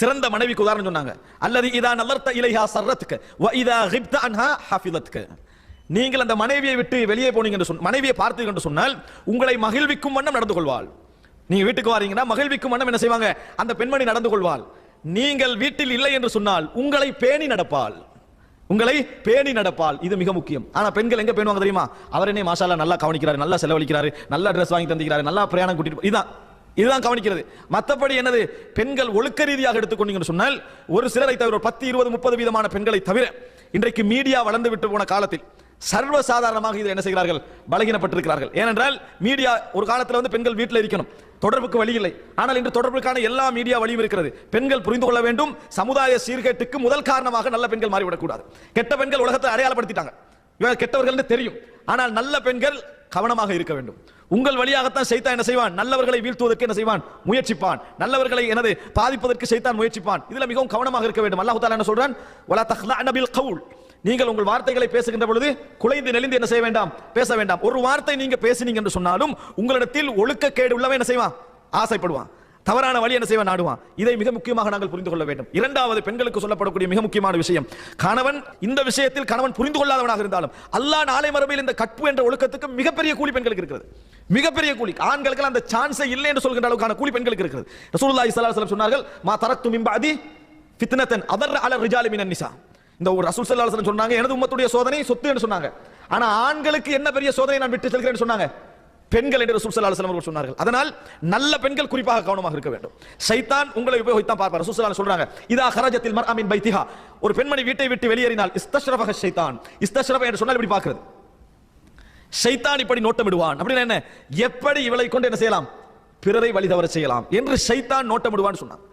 சிறந்த மனைவிக்கு உதாரணம் சொன்னாங்க. அல்லது இதா நலர்த்த இலைஹா சர்ரத்க வ இதா கிப்த அன்ஹா ஹஃபிலத்க. நீங்கள் அந்த மனைவியை விட்டு வெளியே போனீங்க என்று மனைவியை பார்த்தீர்கள் என்று சொன்னால் உங்களை மகிழ்விக்கும் வண்ணம் நடந்து கொள்வாள். நீங்க வீட்டுக்கு வாரீங்கன்னா மகிழ்விக்கும் வண்ணம் என்ன செய்வாங்க? அந்த பெண்மணி நடந்து கொள்வாள். நீங்கள் வீட்டில் இல்லை என்று சொன்னால் உங்களை பேணி நடப்பாள். உங்களை பேணி நடப்பால். இது மிக முக்கியம். ஆனா பெண்கள் எங்க பேணுவாங்க தெரியுமா? அவர் என்ன மாஷா அல்லாஹ் நல்லா கவனிக்கிறாரு, நல்லா செலவழிக்கிறாரு, நல்லா ட்ரெஸ் வாங்கி தந்திக்கிறாரு, நல்லா பிரயாணம் கூட்டிட்டு இதுதான் கவனிக்கிறது. மற்றபடி என்னது? பெண்கள் ஒழுக்க ரீதியாக எடுத்துக்கொண்டீங்கன்னு சொன்னால் ஒரு சிலரை தவிர 10, 20, 30 வீதமான பெண்களை தவிர இன்றைக்கு மீடியா வளர்ந்து விட்டு போன காலத்தில் சர்வசாதாரணமாக இதை என்ன செய்கிறார்கள்? பலகீனப்பட்டிருக்கிறார்கள். ஏனென்றால் மீடியா ஒரு காலத்தில் வந்து பெண்கள் வீட்டில் இருக்கணும், தொடர்புக்கு வழி இல்லை. ஆனால் இன்று தொடர்புக்கான எல்லா மீடியா வழியும் இருக்கிறது. பெண்கள் புரிந்து கொள்ள வேண்டும், சமுதாய சீர்கேட்டுக்கு முதல் காரணமாக நல்ல பெண்கள் மாறிவிடக்கூடாது. கெட்ட பெண்கள் உலகத்தை அடையாளப்படுத்திட்டாங்க, இவங்க கெட்டவர்கள் தெரியும். ஆனால் நல்ல பெண்கள் கவனமாக இருக்க வேண்டும். உங்கள் வழியாகத்தான் சைத்தான் என்ன செய்வான்? நல்லவர்களை வீழ்த்துவதற்கு என்ன செய்வான்? முயற்சிப்பான். நல்லவர்களை எனது பாதிப்பதற்கு சைத்தான் முயற்சிப்பான். இதுல மிகவும் கவனமாக இருக்க வேண்டும். அல்லாஹ் தஆலா என்ன சொல்றான்? வலா தக்லஅன பில் கவுல். நீங்கள் உங்கள் வார்த்தைகளை பேசுகின்ற பொழுது குலைந்து நெளிந்து என்ன செய்ய வேண்டாம்? பேச வேண்டாம். ஒரு வார்த்தை நீங்க பேசினீங்க என்று சொன்னாலும் உங்களிடத்தில் ஒழுக்கக்கேடு உள்ளவன் என்ன செய்வான்? ஆசைப்படுவான். தவறான வழி என்ன செய்வான்? நாடுவான். இதை மிக முக்கியமாக நாங்கள் புரிந்து கொள்ள வேண்டும். இரண்டாவது, பெண்களுக்கு சொல்லப்படக்கூடிய மிக முக்கியமான விஷயம், கணவன் இந்த விஷயத்தில் கணவன் புரிந்து கொள்ளாதவனாக இருந்தாலும் அல்லாஹ் நாளை மறுமையில் இந்த கற்பு என்ற ஒழுக்கத்துக்கு மிகப்பெரிய கூலி பெண்களுக்கு இருக்கிறது. மிகப்பெரிய கூலி. ஆண்களுக்கு அந்த சான்ஸே இல்லை என்று சொல்கின்ற அளவுக்கான கூலி பெண்களுக்கு இருக்கிறது. ரசூலுல்லாஹி ஸல்லல்லாஹு அலைஹி வஸல்லம் சொன்னார்கள், மா தரக்து மின் பஅதி ஃபித்னத்தன் அதர் அல ரிஜாலி மினன் நிசா. இந்த ஒரு ரசூல் ஸல்லல்லாஹு அலைஹி வஸல்லம் சொன்னாங்க, எனது உம்மத்துடைய சோதனை சொத்து என்று சொன்னாங்க. ஆனா ஆண்களுக்கு என்ன பெரிய சோதனை நான் விட்டு செல்கிறேன்னு சொன்னாங்க? பெண்கள் என்று ரசூல் ஸல்லல்லாஹு அலைஹி வஸல்லம் அவர்கள் சொன்னார்கள். அதனால் நல்ல பெண்கள் குறிப்பாக கவனமாக இருக்க வேண்டும். ஷைத்தான் உங்களை உபயோகித்தான் பார்ப்பார். ரசூல் ஸல்லல்லாஹு அலைஹி வஸல்லம் சொல்றாங்க, இதா ஹரஜத்தில் மர்அ மின் பைத்திஹா, ஒரு பெண்மணி வீட்டை விட்டு வெளியேறினால் இஸ்தஷ்ரஃபஹ ஷைத்தான். இஸ்தஷ்ரஃப என்று சொன்னால் இப்படி பார்க்கிறது, ஷைத்தான் இப்படி நோட்டமிடுவான். அப்படின்னா என்ன? எப்படி இவளை கொண்டு என்ன செய்யலாம்? பிறரை வழி தவற செய்யலாம் என்று ஷைத்தான் நோட்டமிடுவான்னு சொன்னான்.